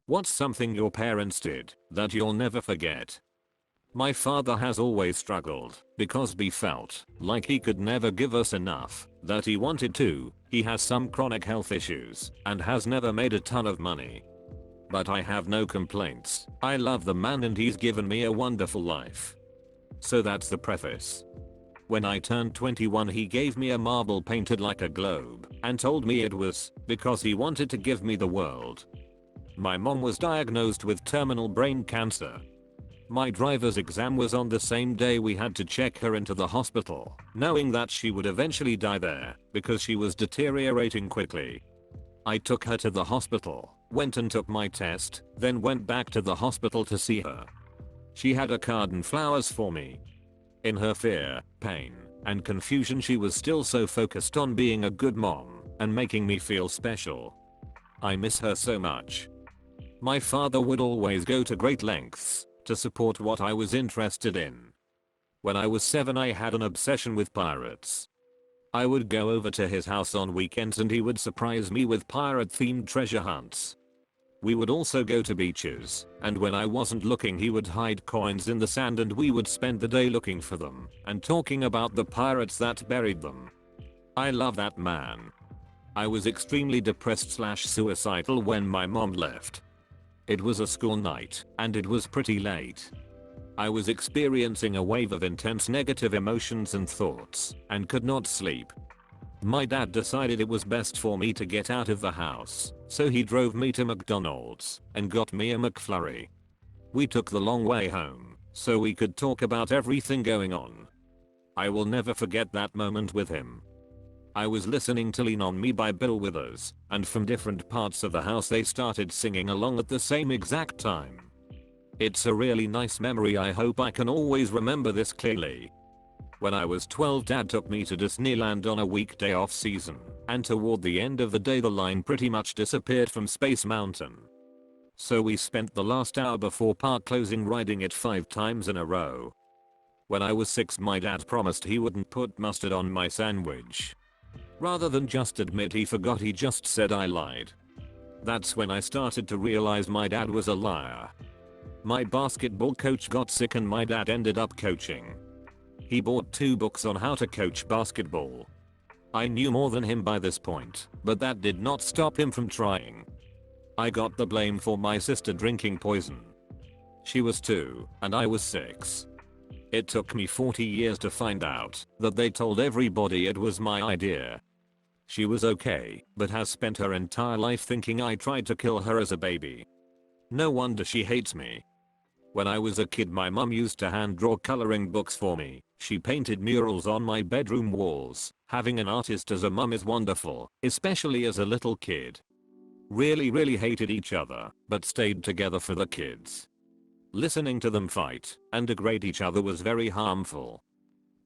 What's something your parents did that you'll never forget? My father has always struggled because he felt like he could never give us enough that he wanted to. He has some chronic health issues and has never made a ton of money. But I have no complaints. I love the man and he's given me a wonderful life. So that's the preface. When I turned 21 he gave me a marble painted like a globe and told me it was because he wanted to give me the world. My mom was diagnosed with terminal brain cancer. My driver's exam was on the same day we had to check her into the hospital, knowing that she would eventually die there because she was deteriorating quickly. I took her to the hospital, went and took my test, then went back to the hospital to see her. She had a card and flowers for me. In her fear, pain, and confusion she was still so focused on being a good mom and making me feel special. I miss her so much. My father would always go to great lengths to support what I was interested in. When I was 7 I had an obsession with pirates. I would go over to his house on weekends and he would surprise me with pirate themed treasure hunts. We would also go to beaches, and when I wasn't looking he would hide coins in the sand and we would spend the day looking for them and talking about the pirates that buried them. I love that man. I was extremely depressed/suicidal when my mom left. It was a school night, and it was pretty late. I was experiencing a wave of intense negative emotions and thoughts, and could not sleep. My dad decided it was best for me to get out of the house, so he drove me to McDonald's and got me a McFlurry. We took the long way home, so we could talk about everything going on. I will never forget that moment with him. I was listening to Lean on Me by Bill Withers, and from different parts of the house they started singing along at the same exact time. It's a really nice memory. I hope I can always remember this clearly. When I was 12 dad took me to Disneyland on a weekday off season, and toward the end of the day the line pretty much disappeared from Space Mountain. So we spent the last hour before park closing riding it 5 times in a row. When I was 6 my dad promised he wouldn't put mustard on my sandwich. Rather than just admit he forgot, he just said I lied. That's when I started to realize my dad was a liar. My basketball coach got sick and my dad ended up coaching. He bought 2 books on how to coach basketball. I knew more than him by this point, but that did not stop him from trying. I got the blame for my sister drinking poison. She was 2 and I was 6. It took me 40 years to find out that they told everybody it was my idea. She was okay, but has spent her entire life thinking I tried to kill her as a baby. No wonder she hates me. When I was a kid my mum used to hand draw coloring books for me. She painted murals on my bedroom walls. Having an artist as a mum is wonderful, especially as a little kid. Really hated each other, but stayed together for the kids. Listening to them fight and degrade each other was very harmful.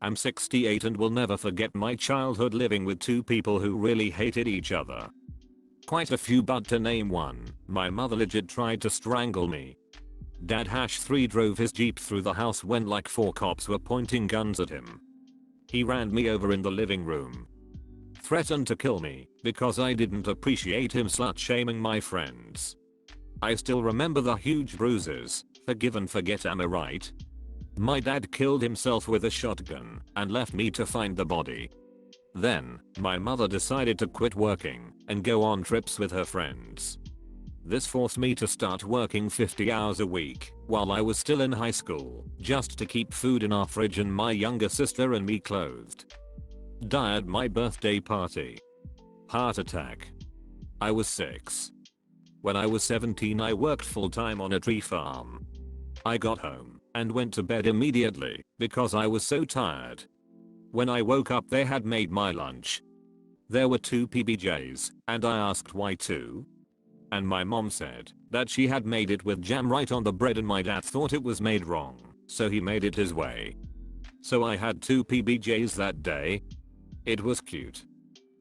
I'm 68 and will never forget my childhood living with 2 people who really hated each other. Quite a few, but to name one, my mother legit tried to strangle me. Dad #3 drove his Jeep through the house when like 4 cops were pointing guns at him. He ran me over in the living room. Threatened to kill me because I didn't appreciate him slut shaming my friends. I still remember the huge bruises. Forgive and forget, am I right? My dad killed himself with a shotgun and left me to find the body. Then, my mother decided to quit working and go on trips with her friends. This forced me to start working 50 hours a week while I was still in high school, just to keep food in our fridge and my younger sister and me clothed. Died at my birthday party. Heart attack. I was 6. When I was 17 I worked full-time on a tree farm. I got home and went to bed immediately because I was so tired. When I woke up they had made my lunch. There were 2 PBJs and I asked why 2? And my mom said that she had made it with jam right on the bread and my dad thought it was made wrong, so he made it his way. So I had 2 PBJs that day. It was cute.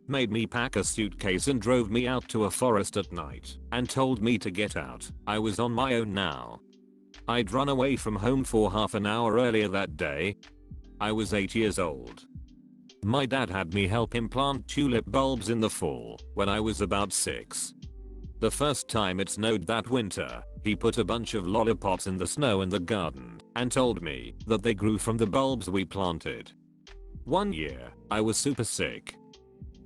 Made me pack a suitcase and drove me out to a forest at night and told me to get out. I was on my own now. I'd run away from home for half an hour earlier that day. I was 8 years old. My dad had me help him plant tulip bulbs in the fall when I was about 6. The first time it snowed that winter, he put a bunch of lollipops in the snow in the garden and told me that they grew from the bulbs we planted. One year, I was super sick.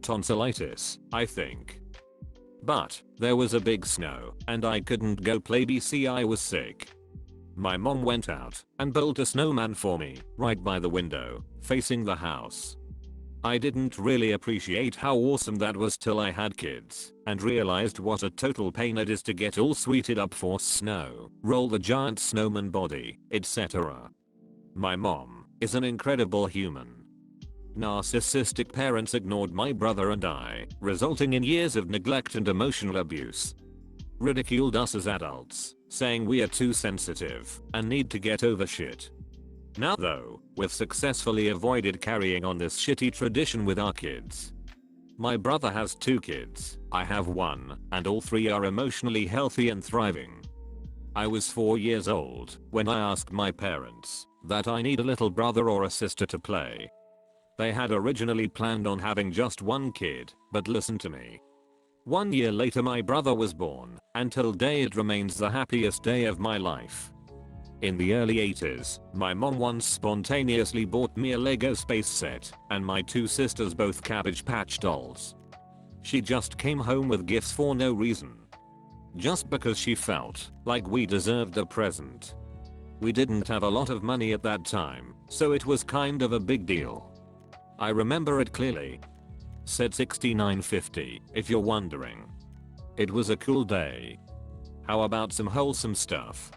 Tonsillitis, I think. But there was a big snow and I couldn't go play BC. I was sick. My mom went out and built a snowman for me right by the window, facing the house. I didn't really appreciate how awesome that was till I had kids and realized what a total pain it is to get all sweated up for snow, roll the giant snowman body, etc. My mom is an incredible human. Narcissistic parents ignored my brother and I, resulting in years of neglect and emotional abuse. Ridiculed us as adults, saying we are too sensitive and need to get over shit. Now though, we've successfully avoided carrying on this shitty tradition with our kids. My brother has 2 kids, I have 1, and all 3 are emotionally healthy and thriving. I was 4 years old when I asked my parents that I need a little brother or a sister to play. They had originally planned on having just 1 kid, but listen to me. 1 year later my brother was born, and till day it remains the happiest day of my life. In the early 80s, my mom once spontaneously bought me a Lego space set, and my 2 sisters both Cabbage Patch dolls. She just came home with gifts for no reason. Just because she felt like we deserved a present. We didn't have a lot of money at that time, so it was kind of a big deal. I remember it clearly. Said 6950, if you're wondering. It was a cool day. How about some wholesome stuff?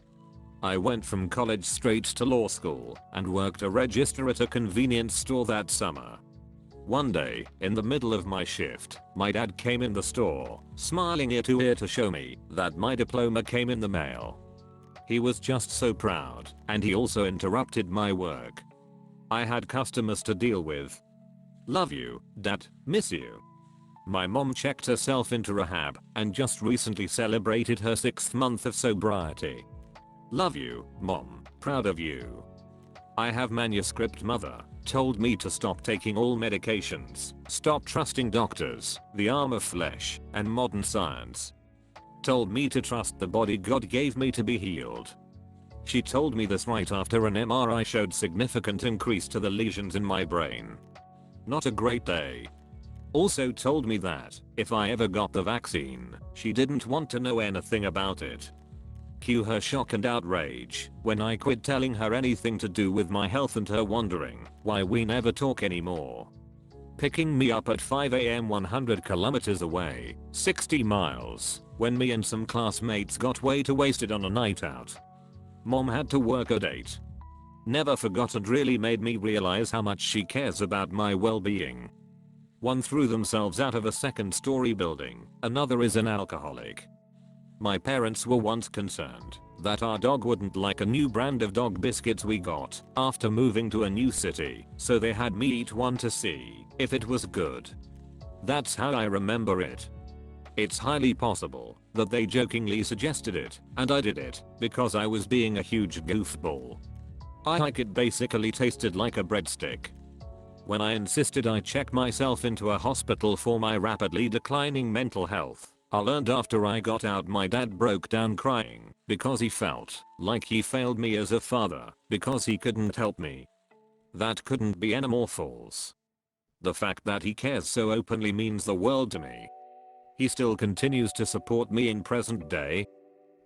I went from college straight to law school and worked a register at a convenience store that summer. One day, in the middle of my shift, my dad came in the store, smiling ear to ear to show me that my diploma came in the mail. He was just so proud, and he also interrupted my work. I had customers to deal with. Love you, Dad, miss you. My mom checked herself into rehab and just recently celebrated her 6th month of sobriety. Love you, Mom, proud of you. I have manuscript mother, told me to stop taking all medications, stop trusting doctors, the arm of flesh, and modern science. Told me to trust the body God gave me to be healed. She told me this right after an MRI showed significant increase to the lesions in my brain. Not a great day. Also told me that, if I ever got the vaccine, she didn't want to know anything about it. Cue her shock and outrage when I quit telling her anything to do with my health and her wondering why we never talk anymore. Picking me up at 5 AM 100 kilometers away, 60 miles, when me and some classmates got way too wasted on a night out. Mom had to work at 8. Never forgot and really made me realize how much she cares about my well-being. One threw themselves out of a 2nd-story building, another is an alcoholic. My parents were once concerned that our dog wouldn't like a new brand of dog biscuits we got after moving to a new city, so they had me eat one to see if it was good. That's how I remember it. It's highly possible that they jokingly suggested it, and I did it because I was being a huge goofball. I like it basically tasted like a breadstick. When I insisted I check myself into a hospital for my rapidly declining mental health, I learned after I got out my dad broke down crying because he felt like he failed me as a father because he couldn't help me. That couldn't be any more false. The fact that he cares so openly means the world to me. He still continues to support me in present day.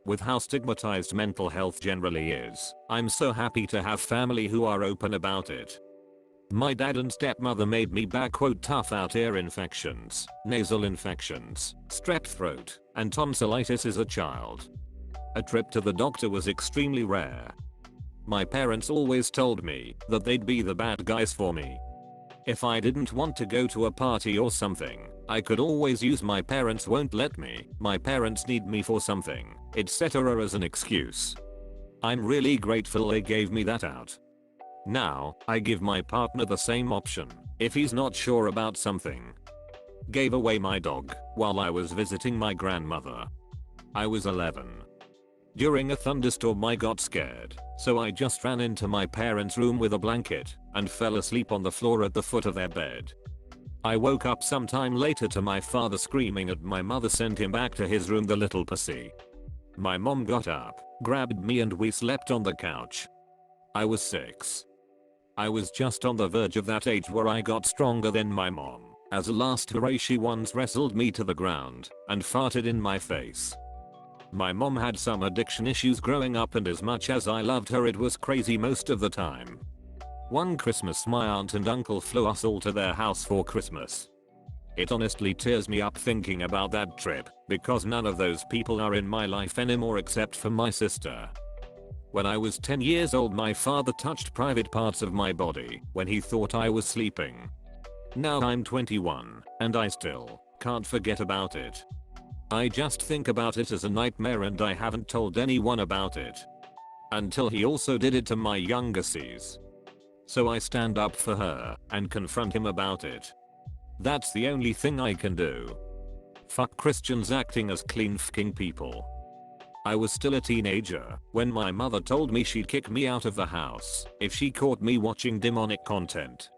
With how stigmatized mental health generally is, I'm so happy to have family who are open about it. My dad and stepmother made me tough out ear infections, nasal infections, strep throat, and tonsillitis as a child. A trip to the doctor was extremely rare. My parents always told me that they'd be the bad guys for me. If I didn't want to go to a party or something, I could always use my parents won't let me, my parents need me for something, etc. as an excuse. I'm really grateful they gave me that out. Now, I give my partner the same option if he's not sure about something. Gave away my dog while I was visiting my grandmother. I was 11. During a thunderstorm I got scared, so I just ran into my parents' room with a blanket and fell asleep on the floor at the foot of their bed. I woke up sometime later to my father screaming at my mother sent him back to his room, the little pussy. My mom got up, grabbed me and we slept on the couch. I was 6. I was just on the verge of that age where I got stronger than my mom. As a last hurrah she once wrestled me to the ground and farted in my face. My mom had some addiction issues growing up and as much as I loved her it was crazy most of the time. One Christmas my aunt and uncle flew us all to their house for Christmas. It honestly tears me up thinking about that trip because none of those people are in my life anymore except for my sister. When I was 10 years old my father touched private parts of my body when he thought I was sleeping. Now I'm 21 and I still can't forget about it. I just think about it as a nightmare and I haven't told anyone about it. Until he also did it to my younger sis. So I stand up for her and confront him about it. That's the only thing I can do. Fuck Christians acting as clean fucking people. I was still a teenager when my mother told me she'd kick me out of the house if she caught me watching demonic content.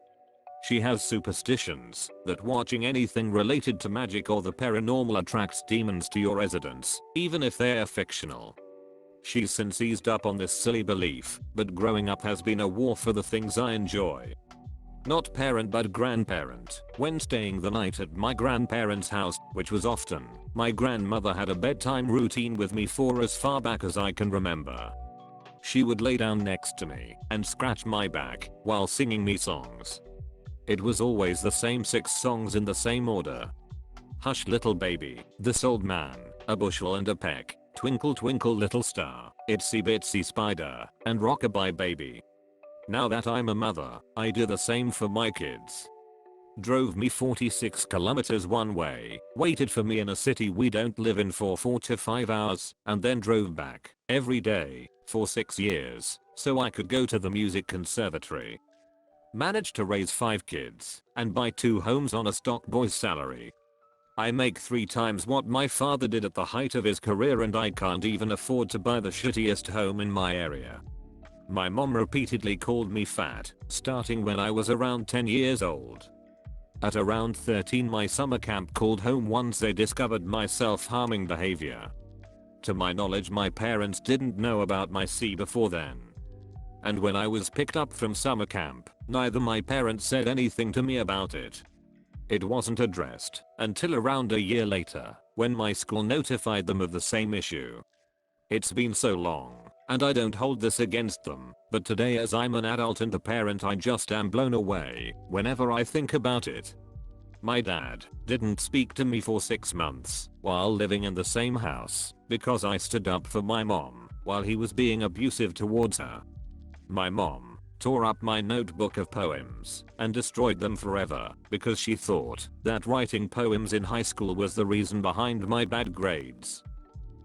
She has superstitions that watching anything related to magic or the paranormal attracts demons to your residence, even if they're fictional. She's since eased up on this silly belief, but growing up has been a war for the things I enjoy. Not parent but grandparent. When staying the night at my grandparents' house, which was often, my grandmother had a bedtime routine with me for as far back as I can remember. She would lay down next to me and scratch my back while singing me songs. It was always the same 6 songs in the same order. Hush Little Baby, This Old Man, A Bushel and a Peck, Twinkle Twinkle Little Star, Itsy Bitsy Spider, and Rockabye Baby. Now that I'm a mother, I do the same for my kids. Drove me 46 kilometers one way, waited for me in a city we don't live in for 4 to 5 hours, and then drove back every day for 6 years so I could go to the music conservatory. Managed to raise 5 kids and buy 2 homes on a stock boy's salary. I make 3 times what my father did at the height of his career and I can't even afford to buy the shittiest home in my area. My mom repeatedly called me fat, starting when I was around 10 years old. At around 13 my summer camp called home once they discovered my self-harming behavior. To my knowledge my parents didn't know about my C before then. And when I was picked up from summer camp, neither my parents said anything to me about it. It wasn't addressed until around a year later, when my school notified them of the same issue. It's been so long, and I don't hold this against them, but today as I'm an adult and a parent I just am blown away whenever I think about it. My dad didn't speak to me for 6 months while living in the same house because I stood up for my mom while he was being abusive towards her. My mom tore up my notebook of poems and destroyed them forever because she thought that writing poems in high school was the reason behind my bad grades.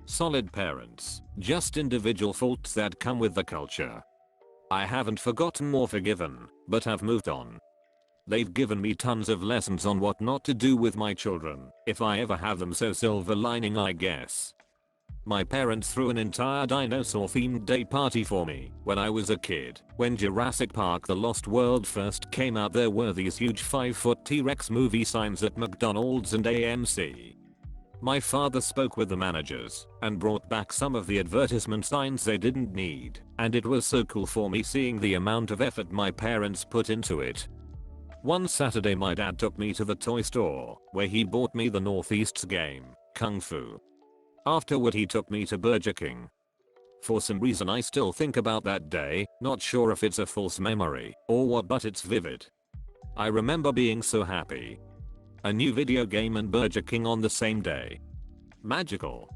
Solid parents, just individual faults that come with the culture. I haven't forgotten or forgiven, but have moved on. They've given me tons of lessons on what not to do with my children, if I ever have them, so silver lining I guess. My parents threw an entire dinosaur themed day party for me when I was a kid. When Jurassic Park The Lost World first came out there were these huge 5-foot T-Rex movie signs at McDonald's and AMC. My father spoke with the managers and brought back some of the advertisement signs they didn't need, and it was so cool for me seeing the amount of effort my parents put into it. One Saturday my dad took me to the toy store where he bought me the Northeast's game, Kung Fu. Afterward he took me to Burger King. For some reason I still think about that day, not sure if it's a false memory or what, but it's vivid. I remember being so happy. A new video game and Burger King on the same day. Magical.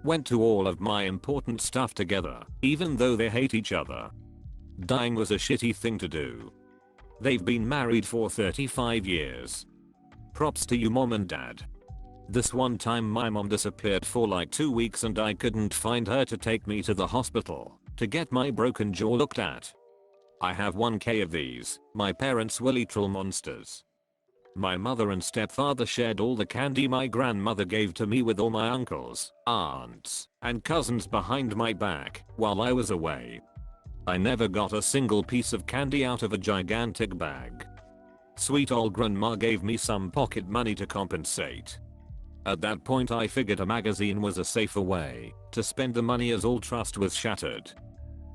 Went to all of my important stuff together, even though they hate each other. Dying was a shitty thing to do. They've been married for 35 years. Props to you mom and dad. This one time my mom disappeared for like 2 weeks and I couldn't find her to take me to the hospital to get my broken jaw looked at. I have 1k of these. My parents were literal monsters. My mother and stepfather shared all the candy my grandmother gave to me with all my uncles, aunts, and cousins behind my back while I was away. I never got a single piece of candy out of a gigantic bag. Sweet old grandma gave me some pocket money to compensate. At that point I figured a magazine was a safer way to spend the money as all trust was shattered.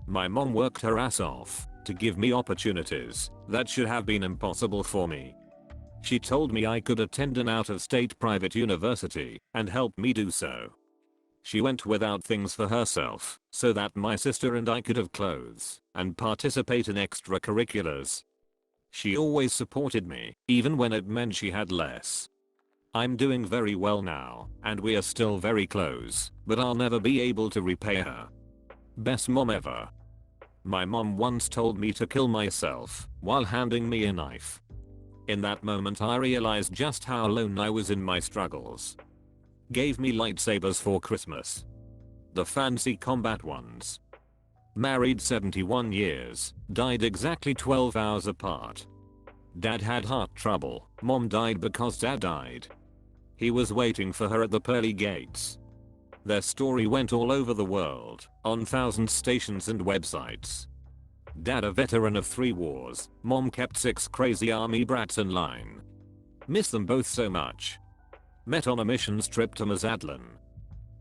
My mom worked her ass off to give me opportunities that should have been impossible for me. She told me I could attend an out-of-state private university and helped me do so. She went without things for herself so that my sister and I could have clothes and participate in extracurriculars. She always supported me, even when it meant she had less. I'm doing very well now, and we are still very close, but I'll never be able to repay her. Best mom ever. My mom once told me to kill myself while handing me a knife. In that moment I realized just how alone I was in my struggles. Gave me lightsabers for Christmas. The fancy combat ones. Married 71 years, died exactly 12 hours apart. Dad had heart trouble, mom died because dad died. He was waiting for her at the pearly gates. Their story went all over the world, on thousands of stations and websites. Dad a veteran of 3 wars, mom kept 6 crazy army brats in line. Miss them both so much. Met on a missions trip to Mazatlan.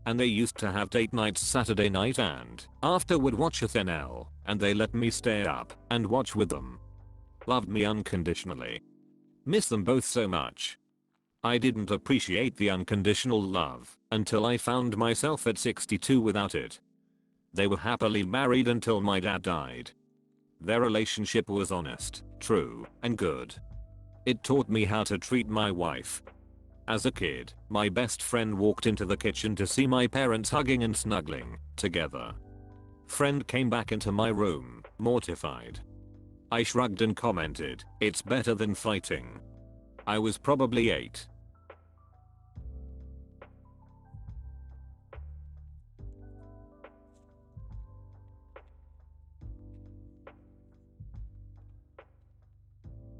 And they used to have date nights Saturday night and after would watch SNL, and they let me stay up and watch with them. Loved me unconditionally. Miss them both so much. I didn't appreciate the unconditional love until I found myself at 62 without it. They were happily married until my dad died. Their relationship was honest, true, and good. It taught me how to treat my wife. As a kid, my best friend walked into the kitchen to see my parents hugging and snuggling together. Friend came back into my room, mortified. I shrugged and commented, "It's better than fighting." I was probably 8,